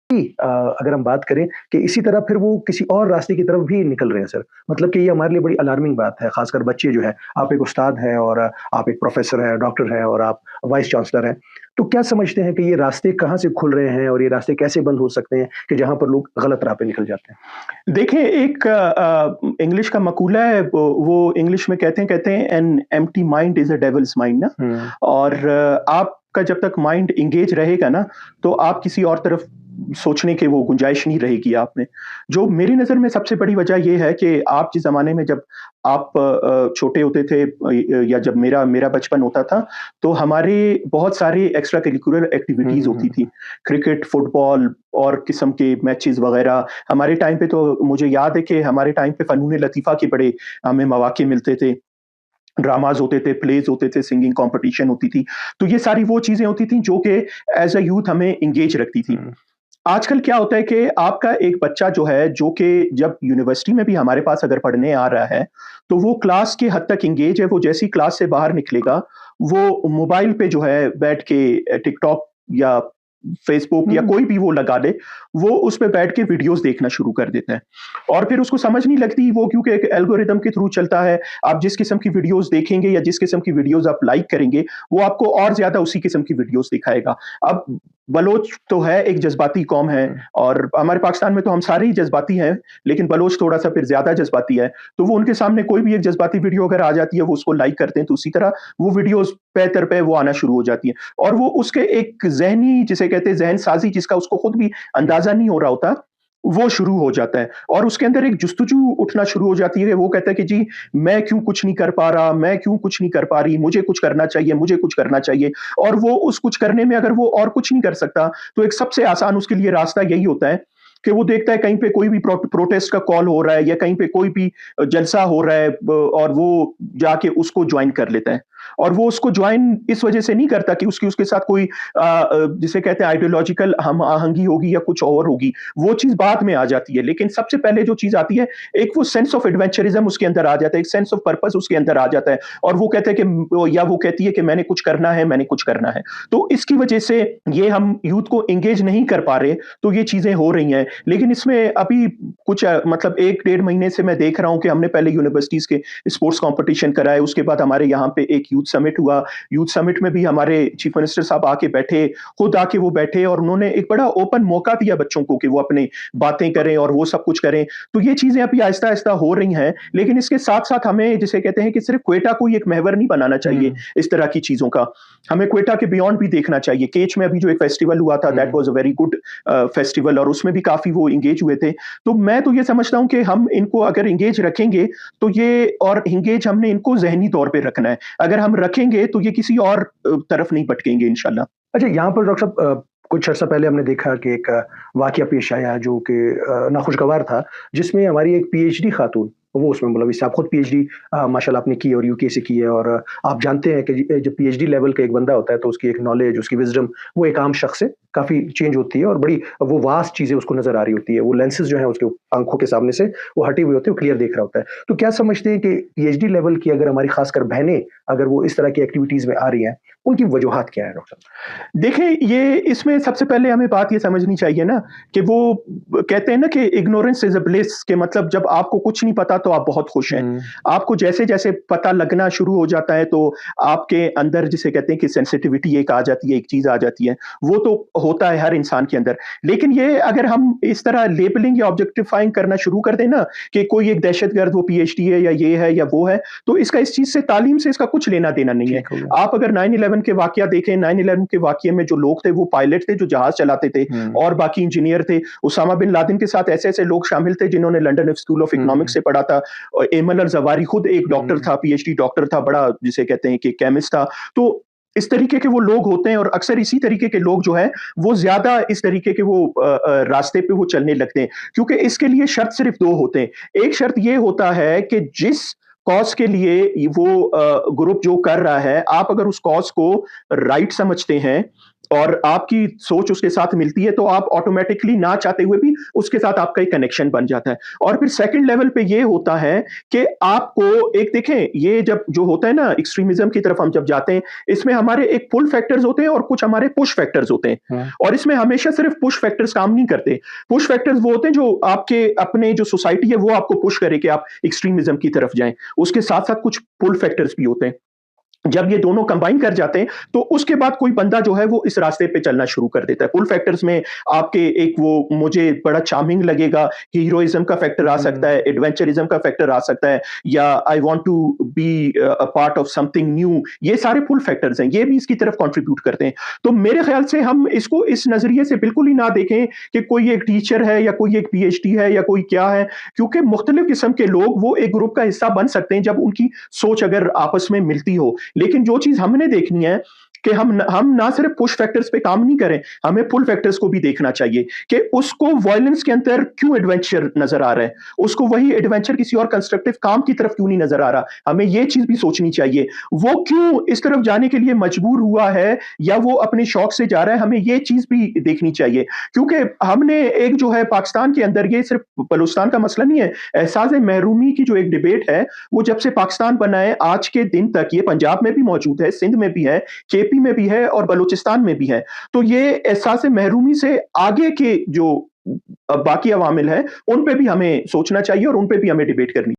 अगर हम बात करें कि इसी तरह फिर वो किसी और रास्ते की तरफ भी निकल रहे हैं सर। मतलब कि ये हमारे लिए बड़ी अलार्मिंग बात है, ख़ासकर बच्चे जो हैं, आप एक उस्ताद हैं और आप एक प्रोफ़ेसर हैं, डॉक्टर हैं और आप वाइस चांसलर हैं। तो क्या समझते हैं कि ये रास्ते कहाँ से खुल रहे हैं और ये रास्ते कैसे बंद हो सकते हैं कि जहाँ पर लोग गलत राह पे निकल जाते हैं? देखिए, एक इंग्लिश का मकूला है, वो इंग्लिश में कहते हैं an empty mind is a devil's mind ना। हुँ, और आपका जब तक माइंड एंगेज रहेगा ना, तो आप किसी और तरफ सोचने की वो गुंजाइश नहीं रहेगी आप में। जो मेरी नज़र में सबसे बड़ी वजह ये है कि आप जिस ज़माने में जब आप छोटे होते थे, या जब मेरा मेरा बचपन होता था, तो हमारे बहुत सारे एक्स्ट्रा करिकुलर हुँ, एक्टिविटीज़ हुँ, होती हुँ, थी। क्रिकेट, फुटबॉल और किस्म के मैचेज़ वग़ैरह। हमारे टाइम पे तो मुझे याद है कि हमारे टाइम पे फ़नून लतीफ़ा के बड़े हमें मौक़े मिलते थे। ड्रामाज़ होते थे, प्लेज़ होते थे, सिंगिंग कॉम्पिटिशन होती थी। तो ये सारी वो चीज़ें होती थी जो कि एज़ अ यूथ हमें एंगेज रखती थी। हुँ, आजकल क्या होता है कि आपका एक बच्चा जो है, जो कि जब यूनिवर्सिटी में भी हमारे पास अगर पढ़ने आ रहा है, तो वो क्लास की हद तक एंगेज है, वो जैसे ही क्लास से बाहर निकलेगा, वो मोबाइल पे जो है बैठ के टिकटॉक या फ़ेसबुक या हुँ, कोई भी वो लगा ले, वो उस पे बैठ के वीडियोज़ देखना शुरू कर देता है। और फिर उसको समझ नहीं लगती, वो क्योंकि एक एल्गोरिदम के थ्रू चलता है, आप जिस किस्म की वीडियोज़ देखेंगे या जिस किस्म की वीडियोज़ आप लाइक करेंगे, वो आपको और ज़्यादा उसी किस्म की वीडियोज़ दिखाएगा। अब बलोच तो है, एक जज़्बाती कौम है, हुँ, और हमारे पाकिस्तान में तो हम सारे ही जज़्बाती हैं, लेकिन बलोच थोड़ा-सा फिर ज़्यादा जज़्बाती है। तो वो उनके सामने कोई भी एक जज़्बाती वीडियो अगर आ जाती है, वो उसको लाइक करते हैं, तो उसी तरह वो वीडियोज़ पे दर पे वो आना शुरू हो जाती हैं। और वो उसके एक ज़हनी, जिसे कहते हैं ज़हन-साज़ी, जिसका उसको खुद भी अंदाज़ा नहीं हो रहा होता, वो शुरू हो जाता है। और उसके अंदर एक जुस्तजू उठना शुरू हो जाती है। वो कहता है कि जी, मैं क्यों कुछ नहीं कर पा रहा, मैं क्यों कुछ नहीं कर पा रही, मुझे कुछ करना चाहिए, मुझे कुछ करना चाहिए। और वो उस कुछ करने में अगर वो और कुछ नहीं कर सकता, तो एक सबसे आसान उसके लिए रास्ता यही होता है कि वो देखता है कहीं पे कोई भी प्रोटेस्ट का कॉल हो रहा है, या कहीं पे कोई भी जलसा हो रहा है, और वो जाके उसको ज्वाइन कर लेता है। और वो उसको ज्वाइन इस वजह से नहीं करता कि उसकी उसके साथ कोई जिसे कहते हैं आइडियोलॉजिकल हम आहंगी होगी या कुछ और होगी। वो चीज़ बाद में आ जाती है, लेकिन सबसे पहले जो चीज़ आती है, एक वो सेंस ऑफ एडवेंचरिज़्म उसके अंदर आ जाता है, एक सेंस ऑफ पर्पस उसके अंदर आ जाता है, और वो कहते हैं कि, या वो कहती है कि मैंने कुछ करना है, मैंने कुछ करना है। तो इसकी वजह से ये हम यूथ को एंगेज नहीं कर पा रहे, तो ये चीज़ें हो रही हैं। लेकिन इसमें अभी कुछ मतलब 1 डेढ़ महीने से मैं देख रहा हूँ कि हमने पहले यूनिवर्सिटीज़ के स्पोर्ट्स कॉम्पिटिशन कराए, उसके बाद हमारे यहाँ पे एक यूथ समिट हुआ। यूथ समिट में भी हमारे चीफ मिनिस्टर साहब आके बैठे, खुद आके वो बैठे, और उन्होंने एक बड़ा ओपन मौका दिया बच्चों को कि वो अपनी बातें करें और वो सब कुछ करें। तो ये चीज़ें अभी आहिस्ता-आहिस्ता हो रही हैं, लेकिन इसके साथ-साथ हमें जिसे कहते हैं कि सिर्फ़ क्वेटा को ही एक महवर नहीं बनाना चाहिए हुँ, इस तरह की चीज़ों का। हमें क्वेटा के बियॉन्ड भी देखना चाहिए। केच में अभी जो एक फेस्टिवल हुआ था, that hmm. Was a very good festival, और उसमें भी काफ़ी वो एंगेज हुए थे। तो मैं तो ये समझता हूँ कि हम इनको अगर एंगेज रखेंगे, तो ये, और एंगेज हमने इनको ज़हनी तौर पे रखना है। अगर हम रखेंगे, तो ये किसी और तरफ नहीं भटकेंगे इंशाल्लाह। अच्छा, यहाँ पर डॉक्टर साहब कुछ अर्सा पहले हमने देखा कि एक वाक़या पेश आया जो कि नाखुशगवार था, जिसमें हमारी एक पीएचडी खातून, वो उसमें मुलविस आप खुद पीएचडी माशाल्लाह आपने की और यूके से की है और आप जानते हैं कि जब पीएचडी लेवल का एक बंदा होता है, तो उसकी एक नॉलेज, उसकी विज़डम वो एक आम शख़्स से काफ़ी चेंज होती है और बड़ी वो वास्ट चीज़ें उसको नज़र आ रही होती है। वो लेंसेज़ जो हैं उसके आँखों के सामने से वो हटे हुए होते हैं, वो क्लियर देख रहा होता है। तो क्या समझते हैं कि पीएचडी लेवल की अगर हमारी ख़ासकर बहनें अगर वो इस तरह की एक्टिविटीज़ में आ रही हैं, उनकी वजूहात क्या है डॉक्टर साहब? देखिए, ये इसमें सबसे पहले हमें बात ये समझनी चाहिए ना, कि वो कहते हैं ना कि इग्नोरेंस इज़ अ ब्लिस, कि मतलब जब आपको कुछ नहीं पता, तो आप बहुत खुश हैं। हुँ, आपको जैसे-जैसे पता लगना शुरू हो जाता है, तो आपके अंदर जिसे कहते हैं कि सेंसिटिविटी एक आ जाती है, एक चीज़ आ जाती है। वो तो होता है हर इंसान के अंदर। लेकिन ये अगर हम इस तरह लेबलिंग या ऑब्जेक्टिफाइंग करना शुरू कर दें ना, कि कोई एक दहशतगर्द वो पीएचडी है, या ये है या वो है, तो इसका इस चीज़ से, तालीम से इसका कुछ लेना-देना नहीं है। ठीक हो गया। आप अगर 9/11 के वाक़या देखें, 9/11 के वाक़ये में जो लोग थे, वो पायलट थे जो जहाज़ चलाते थे, हुँ, और बाकी इंजीनियर थे। उसामा बिन लादेन के साथ ऐसे-ऐसे लोग शामिल थे जिन्होंने लंदन स्कूल ऑफ इकोनॉमिक्स हुँ, से पढ़ा था। और एमल अल-ज़वारी खुद एक डॉक्टर हुँ, था, पीएचडी डॉक्टर था, बड़ा जिसे कहते हैं कि केमिस्ट था। तो इस तरीके के वो लोग होते हैं, और अक्सर इसी तरीके के लोग जो हैं, वो ज़्यादा इस तरीके के वो रास्ते पे वो चलने लगते हैं। क्योंकि इसके लिए शर्त सिर्फ़ 2 होते हैं। एक शर्त ये होता है कि जिस कॉज़ के लिए वो ग्रुप जो कर रहा है, आप अगर उस कॉज़ को राइट समझते हैं, और आपकी सोच उसके साथ मिलती है, तो आप ऑटोमैटिकली ना चाहते हुए भी उसके साथ आपका एक कनेक्शन बन जाता है। और फिर सेकंड लेवल पे ये होता है कि आपको एक देखें, ये जब जो होता है ना एक्सट्रीमिज़्म की तरफ हम जब जाते हैं, इसमें हमारे एक पुल फैक्टर्स होते हैं और कुछ हमारे पुश फैक्टर्स होते हैं। हाँ। और इसमें हमेशा सिर्फ पुश फैक्टर्स काम नहीं करते। पुश फैक्टर्स वो होते हैं जो आपके अपने जो सोसाइटी है वो आपको पुश करे कि आप एक्सट्रीमिज़्म की तरफ जाएँ। उसके साथ-साथ कुछ पुल फैक्टर्स भी होते हैं। जब ये दोनों कंबाइन कर जाते हैं, तो उसके बाद कोई बंदा जो है वो इस रास्ते पे चलना शुरू कर देता है। पुल फैक्टर्स में आपके एक वो मुझे बड़ा चार्मिंग लगेगा, हीरोइज़्म का फैक्टर आ सकता हुँ। है, एडवेंचरिज़्म का फैक्टर आ सकता है, या I want to be a part of something new. ये सारे पुल फैक्टर्स हैं, ये भी इसकी तरफ कंट्रीब्यूट करते हैं। तो मेरे ख्याल से हम इसको इस नज़रिए से बिल्कुल ही ना देखें कि कोई एक टीचर है या कोई एक पीएचडी है या कोई क्या है, क्योंकि मुख्तलिफ किस्म के लोग वो एक ग्रुप का हिस्सा बन सकते हैं जब उनकी सोच अगर आपस में मिलती हो। लेकिन जो चीज़ हमने देखनी है कि हम ना सिर्फ पुश फैक्टर्स पे काम नहीं करें, हमें पुल फैक्टर्स को भी देखना चाहिए कि उसको वॉयलेंस के अंदर क्यों एडवेंचर नज़र आ रहा है? उसको वही एडवेंचर किसी और कंस्ट्रक्टिव काम की तरफ क्यों नहीं नज़र आ रहा? हमें ये चीज़ भी सोचनी चाहिए। वो क्यों इस तरफ जाने के लिए मजबूर हुआ है या वो अपने शौक से जा रहा है, हमें ये चीज़ भी देखनी चाहिए। क्योंकि हमने एक जो है पाकिस्तान के अंदर, ये सिर्फ बलूचिस्तान का मसला नहीं है, एहसास-ए महरूमी की जो एक डिबेट है, वो जब से पाकिस्तान बना है आज के दिन तक, ये पंजाब में भी मौजूद है, सिंध में भी है, केपी में भी है और बलूचिस्तान में भी है। तो ये एहसास-ए महरूमी से आगे के जो बाकी अवामिल हैं, उन पे भी हमें सोचना चाहिए और उन पे भी हमें डिबेट करनी